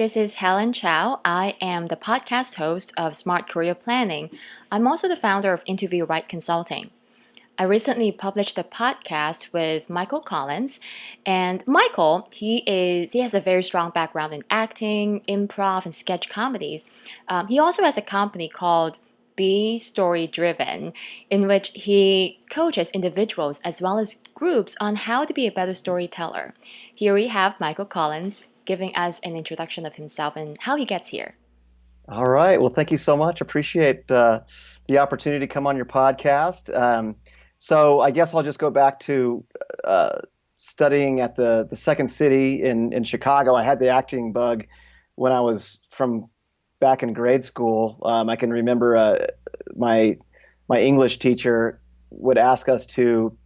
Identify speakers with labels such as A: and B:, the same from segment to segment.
A: this is Helen Chow. I am the podcast host of Smart Career Planning. I'm also the founder of Interview Right Consulting. I recently published a podcast with Michael Collins, and Michael, he has a very strong background in acting, improv, and sketch comedies. He also has a company called Be Story Driven, in which he coaches individuals as well as groups on how to be a better storyteller. Here we have Michael Collins giving us an introduction of himself and how he gets here.
B: All right. Well, thank you so much. Appreciate the opportunity to come on your podcast. So I guess I'll just go back to studying at the Second City in Chicago. I had the acting bug when I was from back in grade school. I can remember my English teacher would ask us to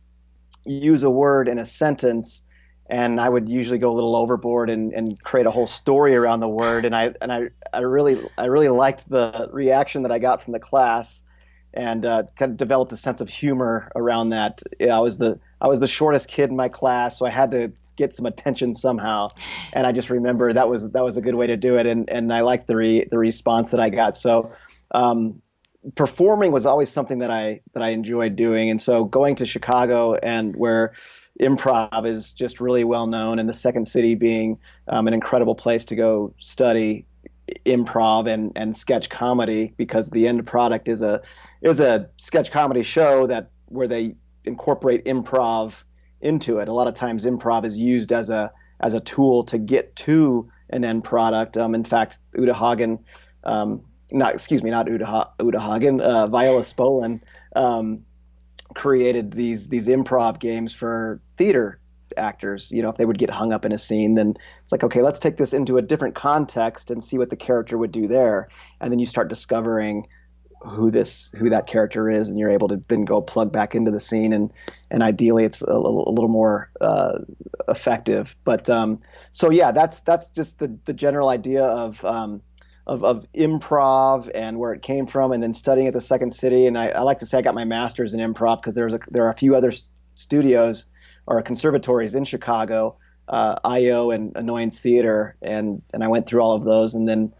B: use a word in a sentence, and I would usually go a little overboard and create a whole story around the word. And I really liked the reaction that I got from the class, and kind of developed a sense of humor around that. I was the shortest kid in my class, so I had to get some attention somehow. And I just remember that was a good way to do it, and I liked the response that I got. So performing was always something that I enjoyed doing, and so going to Chicago, and where improv is just really well known, and the Second City being an incredible place to go study improv and sketch comedy, because the end product is a sketch comedy show where they incorporate improv into it. A lot of times improv is used as a tool to get to an end product. In fact, Uta Hagen, not Uta Hagen, Viola Spolin created these improv games for theater actors. If they would get hung up in a scene, then it's like, okay, let's take this into a different context and see what the character would do there. And then you start discovering who that character is, and you're able to then go plug back into the scene, and ideally it's a little more effective. But so yeah, that's just the general idea of improv and where it came from, and then studying at the Second City. And I like to say I got my master's in improv because there are a few other studios or conservatories in Chicago, IO and Annoyance Theater, and I went through all of those, and then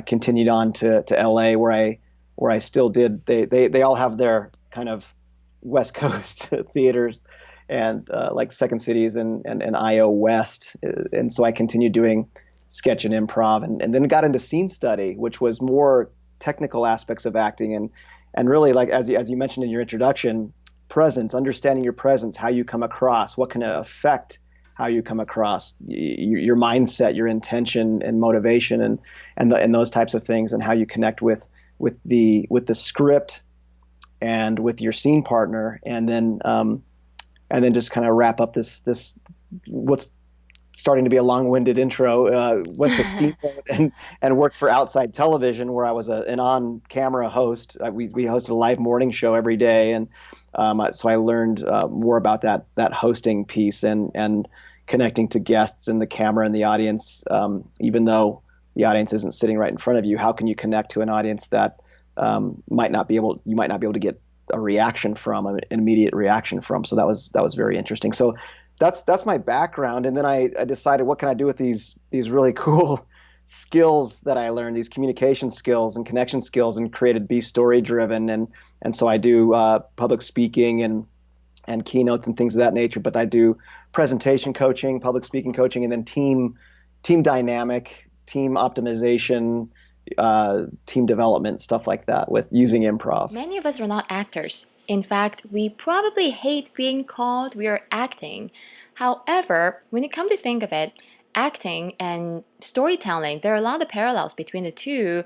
B: continued on to LA, where I still did. They all have their kind of West Coast theaters, and like Second Cities and IO West, and so I continued doing sketch and improv, and then got into scene study, which was more technical aspects of acting, and really, like as you mentioned in your introduction, presence, understanding your presence, how you come across, what can affect how you come across, your mindset, your intention and motivation, and those types of things, and how you connect with the script and with your scene partner, and then just kind of wrap up this what's starting to be a long-winded intro. Went to Steamboat and worked for Outside Television, where I was an on-camera host. We hosted a live morning show every day, and so I learned more about that hosting piece and connecting to guests and the camera and the audience. Even though the audience isn't sitting right in front of you, how can you connect to an audience that you might not be able to get a reaction from, an immediate reaction from? So that was very interesting. So that's my background, and then I decided, what can I do with these really cool skills that I learned, these communication skills and connection skills, and created Be Story Driven, and so I do public speaking and keynotes and things of that nature. But I do presentation coaching, public speaking coaching, and then team dynamic, team optimization, team development, stuff like that, with using improv.
A: Many of us are not actors. In fact, we probably hate being called we are acting. However, when you come to think of it, acting and storytelling, there are a lot of parallels between the two.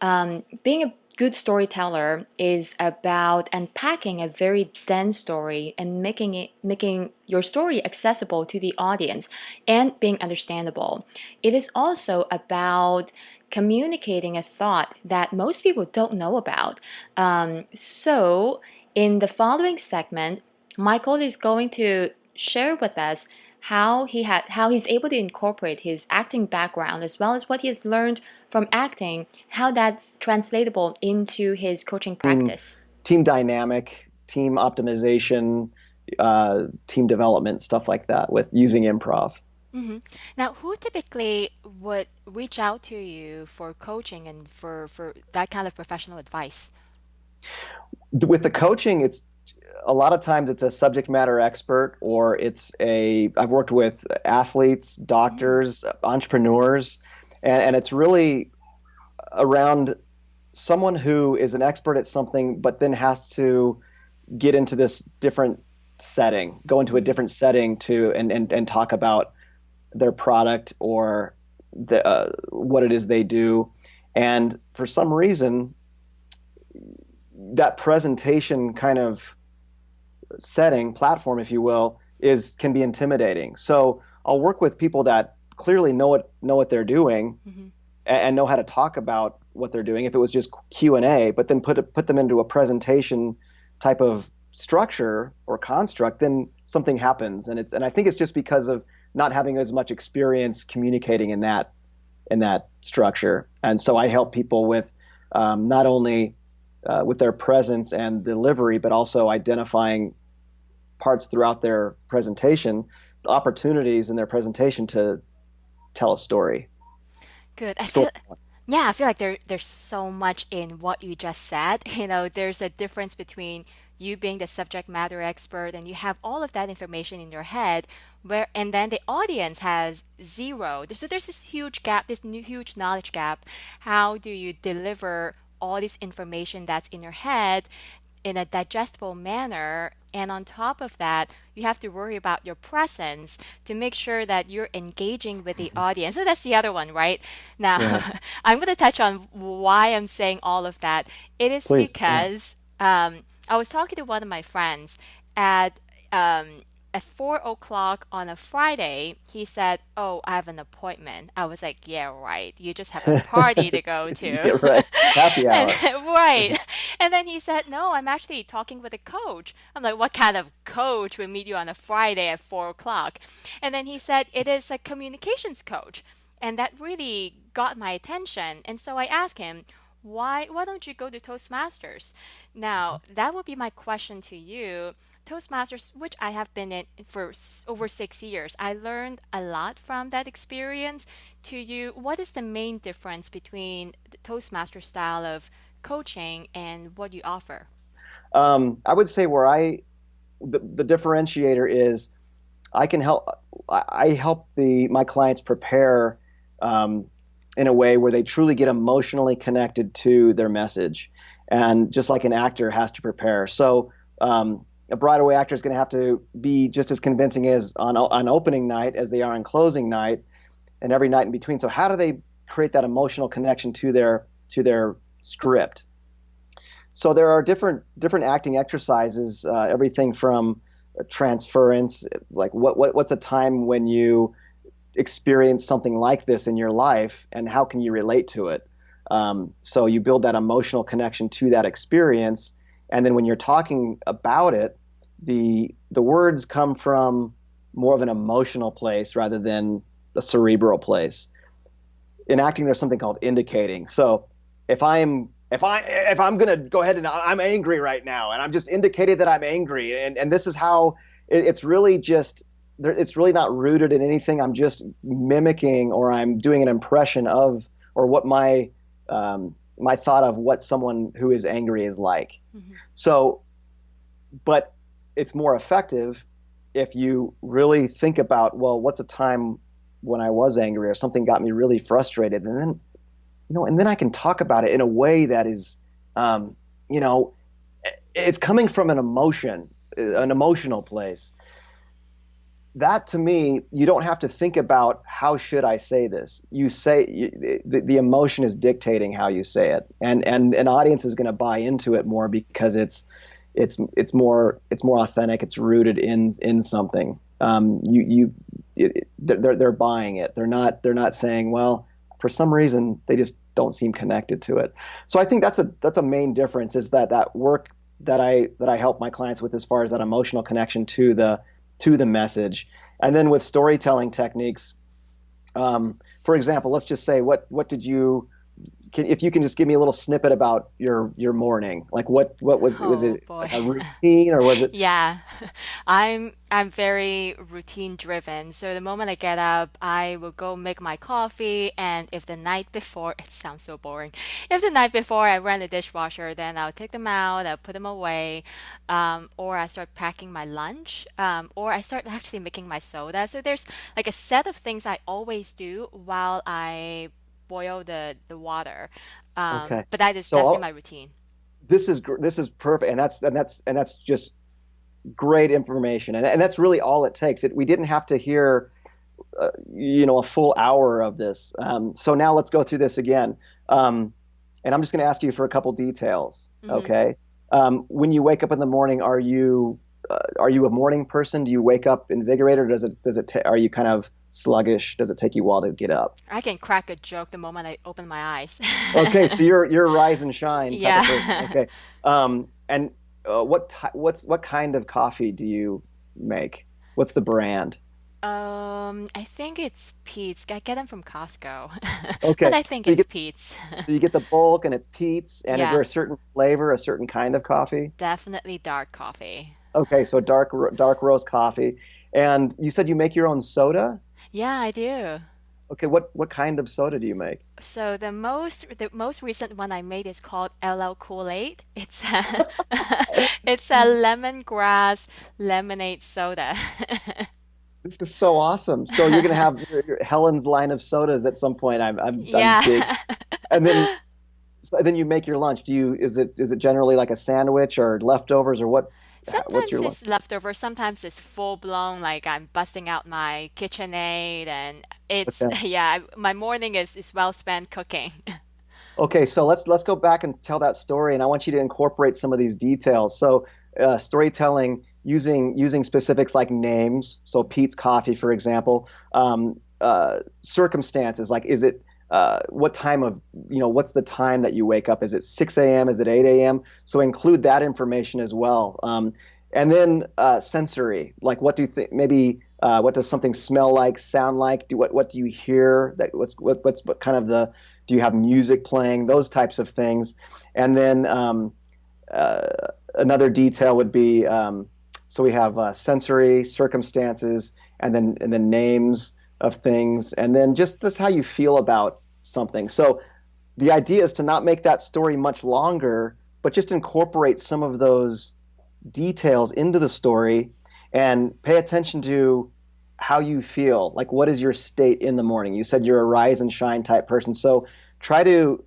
A: Being a good storyteller is about unpacking a very dense story and making your story accessible to the audience and being understandable. It is also about communicating a thought that most people don't know about. So in the following segment, Michael is going to share with us how he's able to incorporate his acting background as well as what he has learned from acting, how that's translatable into his coaching practice.
B: Team dynamic, team optimization, team development, stuff like that, with using improv.
A: Hmm. Now, who typically would reach out to you for coaching and for that kind of professional advice?
B: With the coaching, it's a lot of times it's a subject matter expert, or I've worked with athletes,
A: Mm.
B: doctors, entrepreneurs, and it's really around someone who is an expert at something, but then has to get into this different setting, go into a
A: Hmm.
B: different setting and talk about their product or what it is they do. And for some reason, that presentation kind of setting, platform, if you will, is can be intimidating. So I'll work with people that clearly know what they're doing
A: Hmm.
B: and know how to talk about what they're doing. If it was just Q&A, but then put them into a presentation type of structure or construct, then something happens. And I think it's just because of not having as much experience communicating in that structure. And so I help people with not only with their presence and delivery, but also identifying parts throughout their presentation, opportunities in their presentation to tell a story.
A: Good.
B: Story.
A: Yeah, I feel like there's so much in what you just said. There's a difference between you being the subject matter expert and you have all of that information in your head, and then the audience has zero. So there's this huge gap, this new huge knowledge gap. How do you deliver all this information that's in your head in a digestible manner? And on top of that, you have to worry about your presence to make sure that you're engaging with the audience. So that's the other one, right? Now,
B: Yeah,
A: I'm going to touch on why I'm saying all of that. It is
B: please. Yeah.
A: because I was talking to one of my friends at um, at 4 o'clock on a Friday. He said, "Oh, I have an appointment." I was like, "Yeah, right. You just have a party to go to."
B: Yeah, right. Happy
A: And
B: hour.
A: right. And then he said, "No, I'm actually talking with a coach." I'm like, "What kind of coach would meet you on a Friday at 4 o'clock?" And then he said, "It is a communications coach." And that really got my attention. And so I asked him, why don't you go to Toastmasters? Now, that would be my question to you. Toastmasters, which I have been in for over 6 years, I learned a lot from that experience. To you, what is the main difference between the Toastmaster style of coaching and what you offer?
B: I would say the differentiator is I can help I help the my clients prepare um, in a way where they truly get emotionally connected to their message, and just like an actor has to prepare. So a Broadway actor is going to have to be just as convincing as on opening night as they are on closing night, and every night in between. So how do they create that emotional connection to their script? So there are different acting exercises, everything from transference, like what's a time when you experience something like this in your life, and how can you relate to it? So you build that emotional connection to that experience, and then when you're talking about it, the words come from more of an emotional place rather than a cerebral place. In acting, there's something called indicating. So if I'm gonna go ahead and I'm angry right now, and I'm just indicating that I'm angry, and this is how it's really just it's really not rooted in anything. I'm just mimicking, or I'm doing an impression of, or what my thought of what someone who is angry is like.
A: Hmm.
B: So, but it's more effective if you really think about, well, what's a time when I was angry or something got me really frustrated, and then I can talk about it in a way that is, um, you know, it's coming from an emotional place. That to me, you don't have to think about how should I say this. The emotion is dictating how you say it, and an audience is going to buy into it more because it's more authentic. It's rooted in something. They're buying it. They're not saying, well, for some reason they just don't seem connected to it. So I think that's a main difference, is that work that I help my clients with, as far as that emotional connection to the message. And then with storytelling techniques, for example, let's just say, what did you if you can just give me a little snippet about your morning, like what was
A: Oh
B: it
A: boy.
B: like a routine or was it?
A: Yeah. I'm very routine driven. So the moment I get up, I will go make my coffee, and if the night before, it sounds so boring. If the night before I ran the dishwasher, then I'll take them out, I'll put them away, or I start packing my lunch, or I start actually making my soda. So there's like a set of things I always do while I boil the water.
B: Okay.
A: But that is
B: So
A: definitely my routine.
B: this is perfect, and that's just great information, and that's really all it takes. We didn't have to hear a full hour of this. So now let's go through this again. And I'm just going to ask you for a couple details.
A: Mm-hmm.
B: Okay. When you wake up in the morning, are you a morning person? Do you wake up invigorated, or are you kind of sluggish? Does it take you a while to get up?
A: I can crack a joke the moment I open my eyes.
B: Okay, so you're a rise and shine type of person.
A: Yeah.
B: Okay. And what kind of coffee do you make? What's the brand?
A: I think it's Pete's. I get them from Costco, but
B: Okay,
A: I think
B: so you
A: it's
B: get
A: Pete's.
B: so you get the bulk and it's Pete's. And is there
A: Yeah,
B: a certain flavor, a certain kind of coffee?
A: definitely dark coffee.
B: Okay, so dark roast coffee. And you said you make your own soda?
A: Yeah, I do.
B: Okay, what kind of soda do you make?
A: So the most recent one I made is called LL Kool-Aid. It's a it's a lemongrass lemonade soda.
B: This is so awesome. So you're gonna have your Helen's line of sodas at some point. I'm dig.
A: Yeah.
B: And then you make your lunch. Is it generally like a sandwich or leftovers or what's
A: Sometimes
B: your lunch?
A: it's leftover, sometimes it's full blown, like I'm busting out my KitchenAid, and it's,
B: Okay.
A: yeah, my morning is well spent cooking.
B: Okay, so let's go back and tell that story, and I want you to incorporate some of these details. So, storytelling using specifics like names. So, Pete's Coffee, for example. Circumstances, like is it what time of what's the time that you wake up? Is it 6 a.m.? Is it 8 a.m.? So include that information as well. And then sensory, like what do you think? Maybe what does something smell like, sound like? What do you hear? What kind of the do you have music playing? Those types of things. And then uh, another detail would be so we have sensory, circumstances, and then names of things, and then just this how you feel about something. So the idea is to not make that story much longer, but just incorporate some of those details into the story and pay attention to how you feel. Like what is your state in the morning? You said you're a rise and shine type person. So try to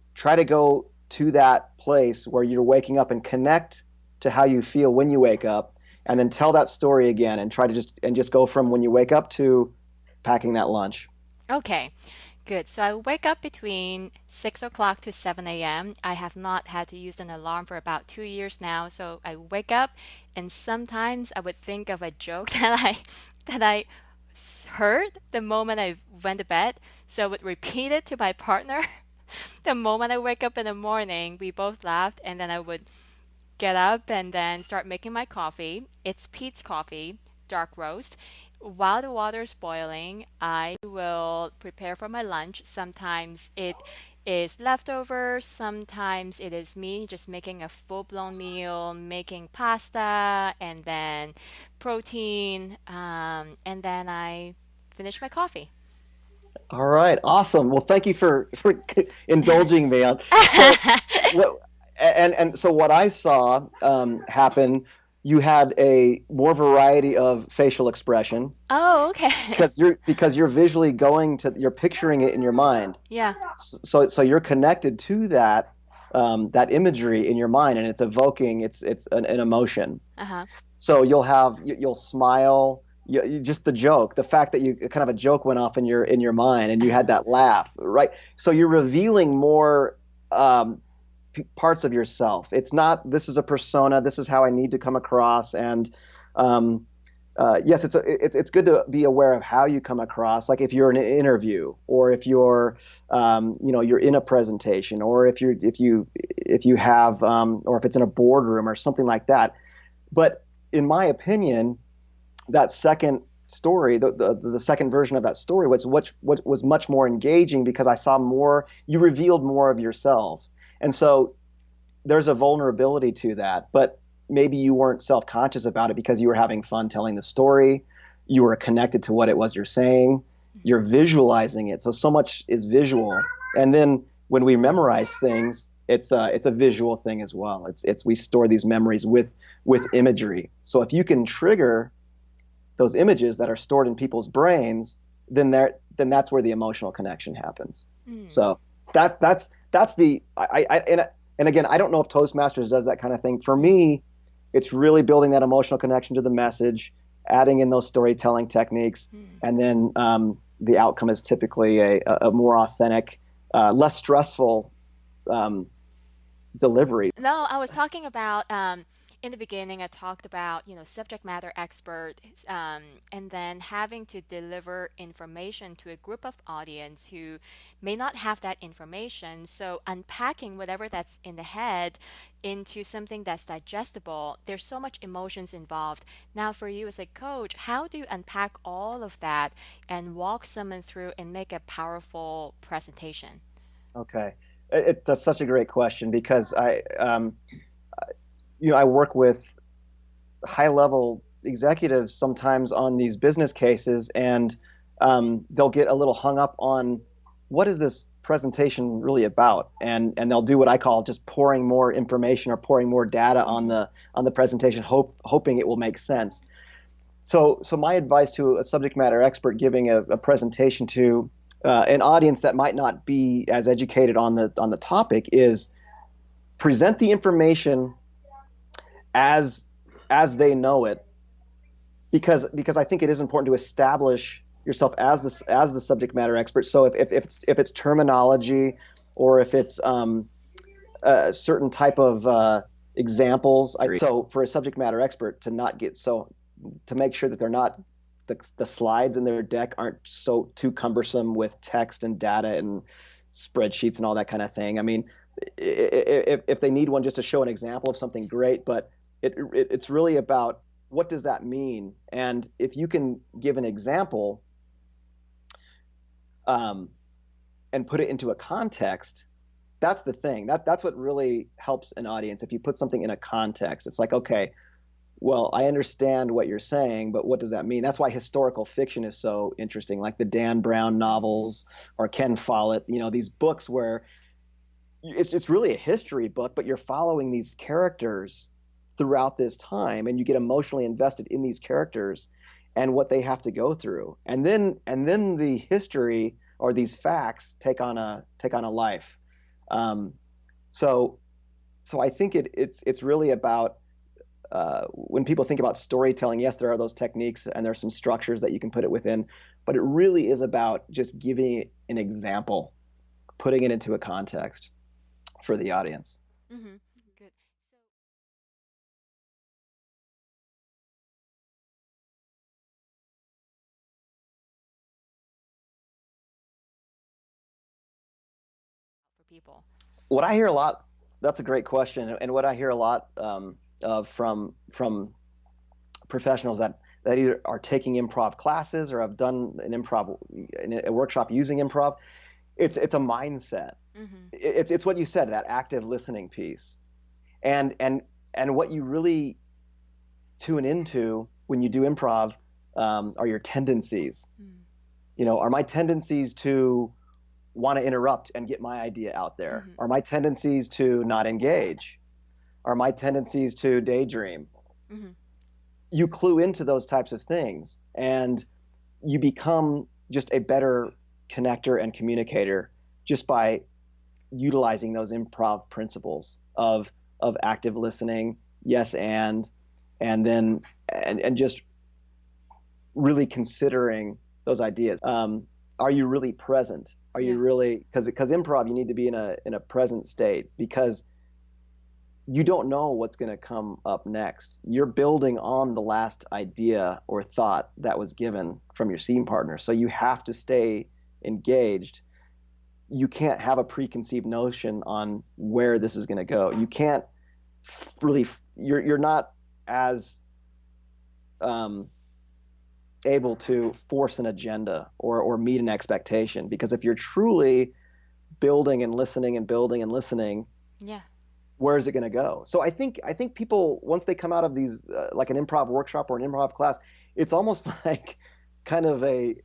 B: go to that place where you're waking up and connect to how you feel when you wake up and then tell that story again and try to just go from when you wake up to packing that lunch.
A: Okay, good. So I wake up between 6 o'clock to 7 a.m. I have not had to use an alarm for about 2 years now. So I wake up, and sometimes I would think of a joke that I heard the moment I went to bed. So I would repeat it to my partner. The moment I wake up in the morning, we both laughed, and then I would get up and then start making my coffee. It's Pete's coffee, dark roast. While the water is boiling, I will prepare for my lunch. Sometimes it is leftover, sometimes it is me just making a full blown meal, making pasta and then protein, and then I finish my coffee.
B: All right, awesome. Well, thank you for indulging me on. So what and so what I saw happen, you had a more variety of facial expression
A: Oh, okay.
B: because you're visually you're picturing it in your mind.
A: Yeah.
B: So you're connected to that imagery in your mind, and it's evoking an emotion.
A: Uh-huh.
B: So you'll smile. Just the joke, the fact that you kind of a joke went off in your mind, and you had that laugh, right? So you're revealing more parts of yourself. It's not this is a persona. This is how I need to come across, and um, yes, it's good to be aware of how you come across. Like if you're in an interview, or if you're in a presentation, or if you have or if it's in a boardroom or something like that. But in my opinion, that second story, the second version of that story was what was much more engaging because I saw more, you revealed more of yourself. And so there's a vulnerability to that, but maybe you weren't self-conscious about it because you were having fun telling the story. You were connected to what it was you're saying. You're visualizing it. So much is visual. And then when we memorize things, it's a visual thing as well. It's we store these memories with imagery. So if you can trigger those images that are stored in people's brains, then that's where the emotional connection happens. So that's the and again, I don't know if Toastmasters does that kind of thing. For me, it's really building that emotional connection to the message, adding in those storytelling techniques, and then the outcome is typically a more authentic, less stressful delivery.
A: No, I was talking about in the beginning. I talked about subject matter expert, and then having to deliver information to a group of audience who may not have that information. So unpacking whatever that's in the head into something that's digestible. There's so much emotions involved. Now, for you as a coach, how do you unpack all of that and walk someone through and make a powerful presentation?
B: Okay, that's such a great question because I work with high level executives sometimes on these business cases, and they'll get a little hung up on what is this presentation really about, and they'll do what I call just pouring more information or pouring more data on the presentation, hoping it will make sense. So my advice to a subject matter expert giving a presentation to an audience that might not be as educated on the topic is present the information as they know it, because I think it is important to establish yourself as the subject matter expert. So if it's terminology or if it's a certain type of examples, so for a subject matter expert to not get to make sure that they're not the slides in their deck aren't so too cumbersome with text and data and spreadsheets and all that kind of thing. I mean, if they need one just to show an example of something, great, but it's really about what does that mean? And if you can give an example and put it into a context, that's the thing. That's what really helps an audience. If you put something in a context, it's like, okay, well, I understand what you're saying, but what does that mean? That's why historical fiction is so interesting, like the Dan Brown novels or Ken Follett, these books where it's really a history book, but you're following these characters throughout this time, and you get emotionally invested in these characters and what they have to go through, and then the history or these facts take on a life. Um, so I think it's really about when people think about storytelling, yes, there are those techniques and there's some structures that you can put it within, but it really is about just giving an example, putting it into a context for the audience.
A: Mm-hmm. Good. So for people.
B: What I hear a lot, that's a great question, and what I hear a lot of from professionals that either are taking improv classes or have done a workshop using improv, it's a mindset.
A: Mm-hmm.
B: It's what you said, that active listening piece, and what you really tune into when you do improv are your tendencies. Are my tendencies to want to interrupt and get my idea out there?
A: Mm-hmm.
B: Are my tendencies to not engage? Are my tendencies to daydream?
A: Mm-hmm.
B: You clue into those types of things, and you become just a better connector and communicator just by utilizing those improv principles of active listening, yes, and then and just really considering those ideas. Are you really present? Are
A: Yeah.
B: you really, because improv, you need to be in a present state, because you don't know what's going to come up next. You're building on the last idea or thought that was given from your scene partner. So you have to stay engaged. You can't have a preconceived notion on where this is going to go. You can't really, you're not as able to force an agenda or meet an expectation. Because if you're truly building and listening and building and listening,
A: Yeah.
B: where is it going to go? So I think people, once they come out of these like an improv workshop or an improv class, it's almost like kind of a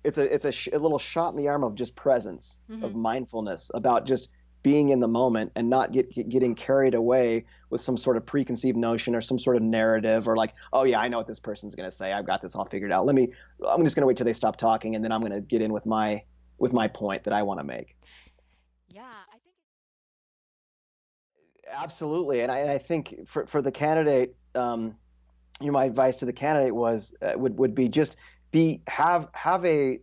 B: little shot in the arm of just presence,
A: Mm-hmm.
B: of mindfulness, about just being in the moment and not getting carried away with some sort of preconceived notion or some sort of narrative, or like, oh yeah, I know what this person's going to say. I've got this all figured out. I'm just going to wait till they stop talking, and then I'm going to get in with my point that I want to make.
A: Yeah, I think.
B: Absolutely. And I think for the candidate, my advice to the candidate was would be just have a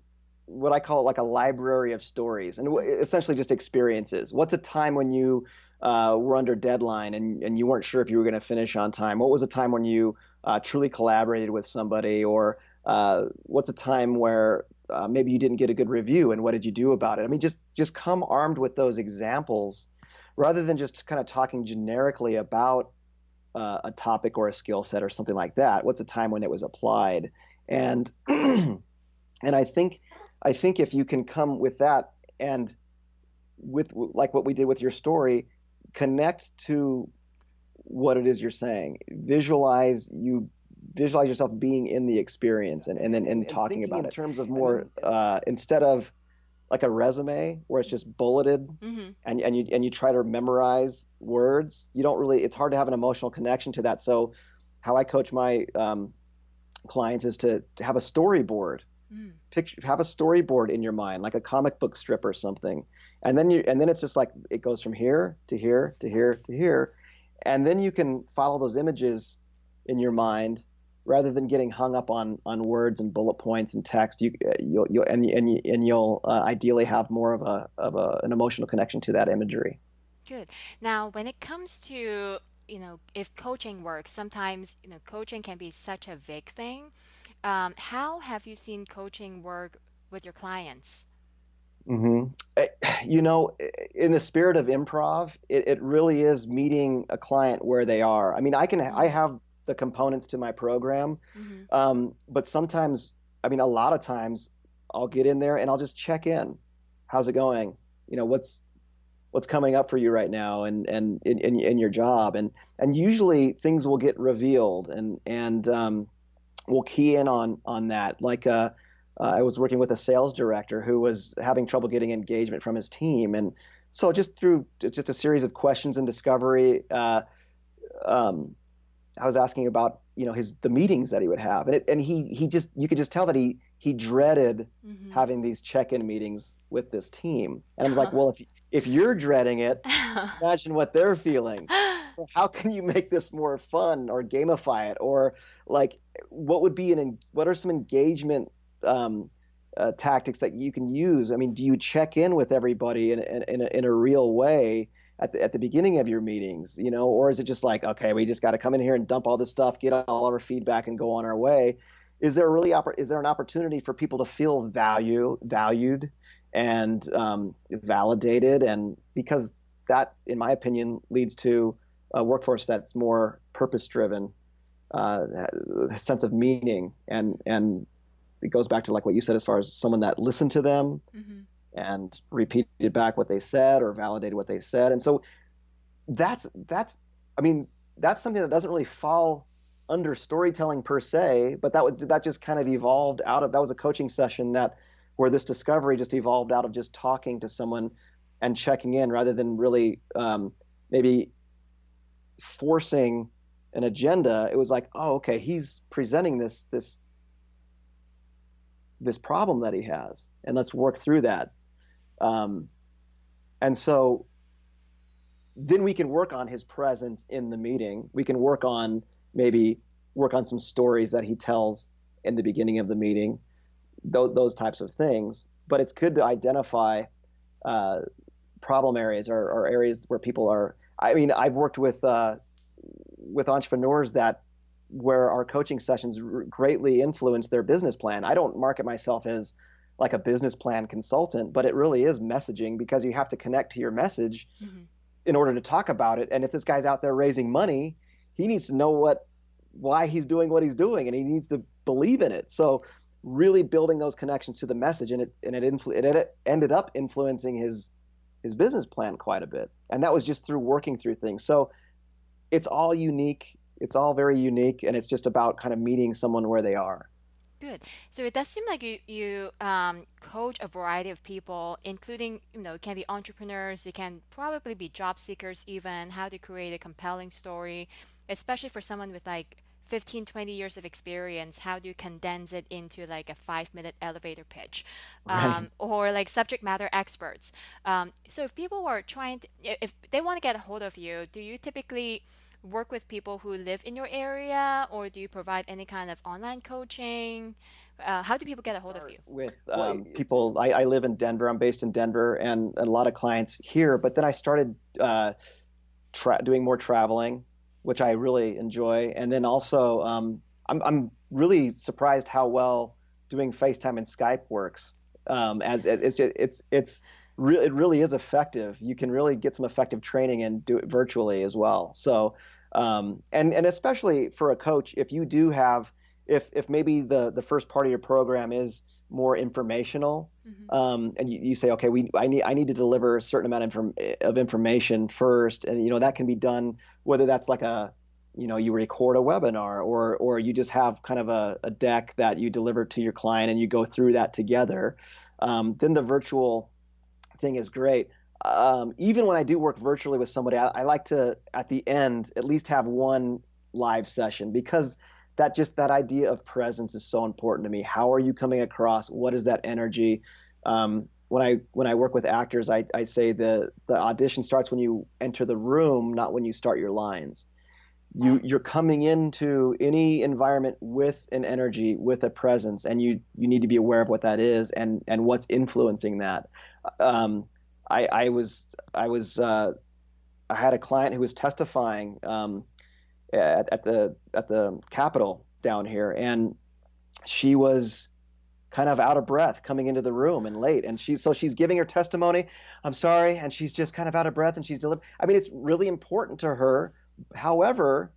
B: what I call like a library of stories, and essentially just experiences. What's a time when you were under deadline and you weren't sure if you were going to finish on time? What was a time when you truly collaborated with somebody? Or what's a time where maybe you didn't get a good review, and what did you do about it? I mean, just come armed with those examples rather than just kind of talking generically about a topic or a skill set or something like that. What's a time when it was applied? And and I think if you can come with that, and with like what we did with your story, connect to what it is you're saying. Visualize yourself being in the experience, and then and talking about in terms of more instead of like a resume where it's just bulleted,
A: Mm-hmm.
B: and you try to memorize words. You don't really, it's hard to have an emotional connection to that. So how I coach my clients is to have a storyboard.
A: Mm.
B: Have a storyboard in your mind, like a comic book strip or something, and then it's just like it goes from here to here to here to here, and then you can follow those images in your mind rather than getting hung up on words and bullet points and text. You'll ideally have more an emotional connection to that imagery.
A: Good. Now, when it comes to, if coaching works, sometimes, coaching can be such a vague thing. How have you seen coaching work with your clients?
B: hmm You know, in the spirit of improv, it really is meeting a client where they are. I mean, I
A: Mm.
B: have the components to my program,
A: Mm-hmm.
B: but sometimes, I mean, a lot of times, I'll get in there and I'll just check in. How's it going? What's coming up for you right now, and in your job, and usually things will get revealed, and we'll key in on that. Like I was working with a sales director who was having trouble getting engagement from his team, and so just through just a series of questions and discovery, um, I was asking about the meetings that he would have, and he just, you could just tell that he dreaded
A: Mm-hmm.
B: having these check-in meetings with this team, and I was like, well, if you're dreading it, imagine what they're feeling. So how can you make this more fun or gamify it, or like what are some engagement tactics that you can use? I mean, do you check in with everybody in a real way at the beginning of your meetings, or is it just like, okay, we just got to come in here and dump all this stuff, get all our feedback, and go on our way? Is there an opportunity for people to feel valued and validated, and because that, in my opinion, leads to a workforce that's more purpose driven, sense of meaning, and it goes back to like what you said, as far as someone that listened to them
A: Mm-hmm.
B: and repeated back what they said or validated what they said. And so that's I mean, that's something that doesn't really fall under storytelling per se, but that just kind of evolved out of, that was a coaching session that where this discovery just evolved out of just talking to someone and checking in rather than really maybe forcing an agenda. It was like, oh, okay, he's presenting this problem that he has, and let's work through that. Um, and so then we can work on his presence in the meeting. We can maybe work on some stories that he tells in the beginning of the meeting, those types of things. But it's good to identify uh, problem areas, or areas where people are. I mean, I've worked with entrepreneurs that where our coaching sessions greatly influence their business plan. I don't market myself as like a business plan consultant, but it really is messaging, because you have to connect to your message
A: Mm-hmm.
B: in order to talk about it. And if this guy's out there raising money, he needs to know what why he's doing what he's doing, and he needs to believe in it. So really building those connections to the message, and it ended up influencing his business plan quite a bit. And that was just through working through things. So it's all unique. It's all very unique, and it's just about kind of meeting someone where they are.
A: Good. So it does seem like you coach a variety of people, including, it can be entrepreneurs, it can probably be job seekers even, how to create a compelling story, especially for someone with like 15, 20 years of experience, how do you condense it into like a 5-minute elevator pitch,
B: Right.
A: or like subject matter experts. So if people were trying to, if they want to get a hold of you, do you typically work with people who live in your area, or do you provide any kind of online coaching? How do people get a hold of you?
B: Start with people. I live in Denver. I'm based in Denver, and a lot of clients here. But then I started doing more traveling, which I really enjoy. And then also, I'm really surprised how well doing FaceTime and Skype works. As it really is effective. You can really get some effective training and do it virtually as well. So, and especially for a coach, if you do have, if maybe the first part of your program is more informational,
A: Hmm.
B: and you say, okay, I need to deliver a certain amount of information first, and that can be done whether that's like you record a webinar, or you just have kind of a deck that you deliver to your client and you go through that together. Then the virtual thing is great. Even when I do work virtually with somebody, I like to, at the end, at least have one live session, because that idea of presence is so important to me. How are you coming across? What is that energy? When I work with actors, I say the audition starts when you enter the room, not when you start your lines. You're coming into any environment with an energy, with a presence, and you need to be aware of what that is, and what's influencing that. Um, I had a client who was testifying at the Capitol down here, and she was kind of out of breath coming into the room and late, and she's giving her testimony. I'm sorry, and she's just kind of out of breath, and she's delivering. I mean, it's really important to her. However,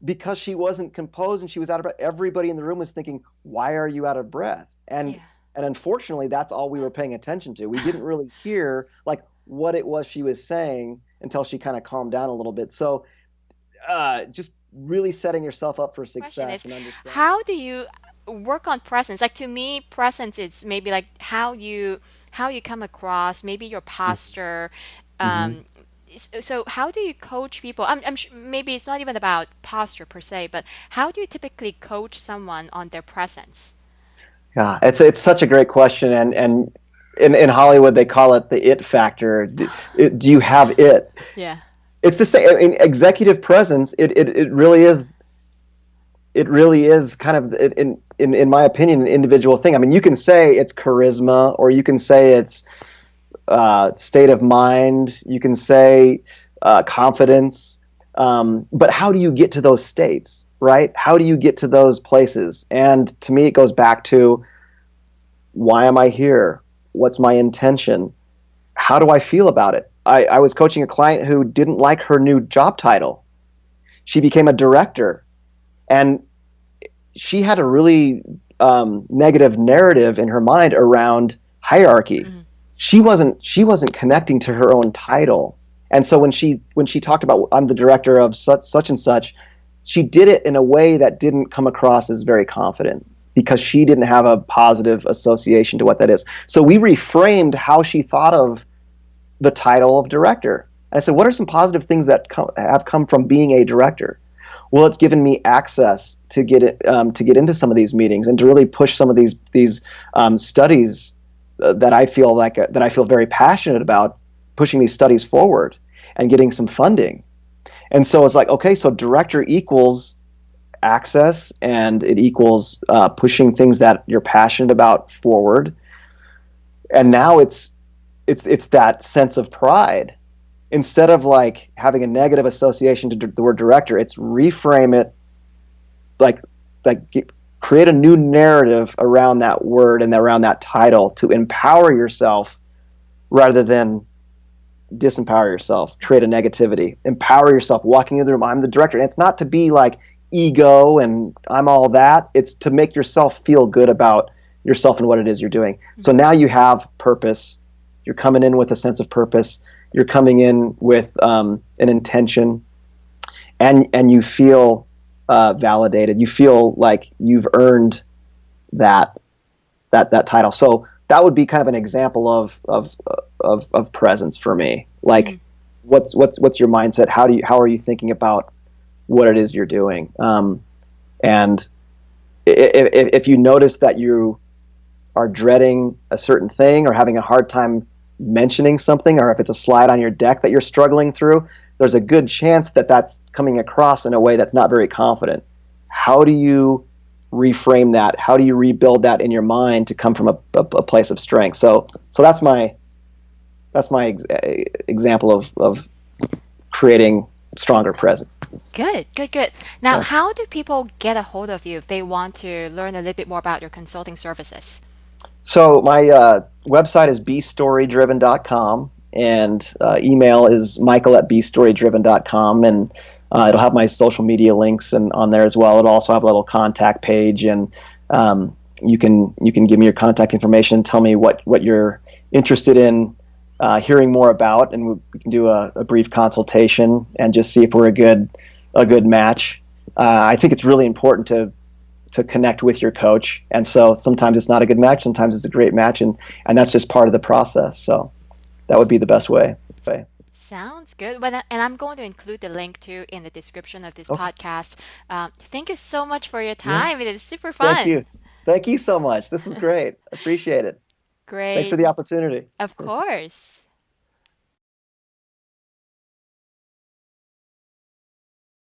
B: because she wasn't composed and she was out of breath, everybody in the room was thinking, "Why are you out of breath?"
A: Yeah.
B: And unfortunately, that's all we were paying attention to. We didn't really hear like what it was she was saying until she kind of calmed down a little bit. So just really setting yourself up for
A: Question
B: success
A: is,
B: and understanding.
A: how do you work on presence? Like to me, presence is maybe like how you come across, maybe your posture.
B: Mm-hmm.
A: Um, so how do you coach people? Maybe it's not even about posture per se, but how do you typically coach someone on their presence?
B: Yeah, it's such a great question, and in Hollywood they call it the it factor. Do you have it?
A: Yeah.
B: It's the same in executive presence. It really is kind of in my opinion an individual thing. I mean, you can say it's charisma, or you can say it's state of mind. You can say confidence. But how do you get to those states, right? How do you get to those places? And to me, it goes back to, why am I here? What's my intention? How do I feel about it? I was coaching a client who didn't like her new job title. She became a director, and she had a really negative narrative in her mind around hierarchy.
A: Hmm.
B: She wasn't connecting to her own title, and so when she talked about, I'm the director of such and such, she did it in a way that didn't come across as very confident, because she didn't have a positive association to what that is. So we reframed how she thought of the title of director. And I said, what are some positive things that have come from being a director? Well, it's given me access to get into some of these meetings and to really push some of these studies that I feel very passionate about, pushing these studies forward and getting some funding. And so it's like, okay, so director equals access, and it equals pushing things that you're passionate about forward. And now it's that sense of pride. Instead of like having a negative association to the word director, it's reframe it, like create a new narrative around that word and around that title to empower yourself rather than disempower yourself, create a negativity. Empower yourself walking in the room. I'm the director. And it's not to be like ego and I'm all that. It's to make yourself feel good about yourself and what it is you're doing. So now you have purpose. You're coming in with a sense of purpose. You're coming in with an intention, and you feel validated. You feel like you've earned that that title. So that would be kind of an example of presence for me. Like, what's your mindset? How are you thinking about what it is you're doing? And if you notice that you are dreading a certain thing or having a hard time mentioning something, or if it's a slide on your deck that you're struggling through, there's a good chance that that's coming across in a way that's not very confident. How do you reframe that? How do you rebuild that in your mind to come from a place of strength? So that's my example of creating stronger presence.
A: Good, good, good. Now,
B: Yeah.
A: how do people get a hold of you if they want to learn a little bit more about your consulting services?
B: So my website is bestorydriven.com, and email is michael@bestorydriven.com, and it'll have my social media links and on there as well. It'll also have a little contact page, and you can give me your contact information, tell me what you're interested in hearing more about, and we can do a brief consultation and just see if we're a good match. I think it's really important to connect with your coach. And so sometimes it's not a good match, sometimes it's a great match, and that's just part of the process. So that would be the best way.
A: Sounds good. Well, and I'm going to include the link too in the description of this
B: Okay.
A: podcast. Thank you so much for your
B: Yeah.
A: time. It is super
B: Thank
A: fun.
B: you. Thank you so much. This was great. Appreciate it. Thanks for
A: Great.
B: the opportunity.
A: Of course.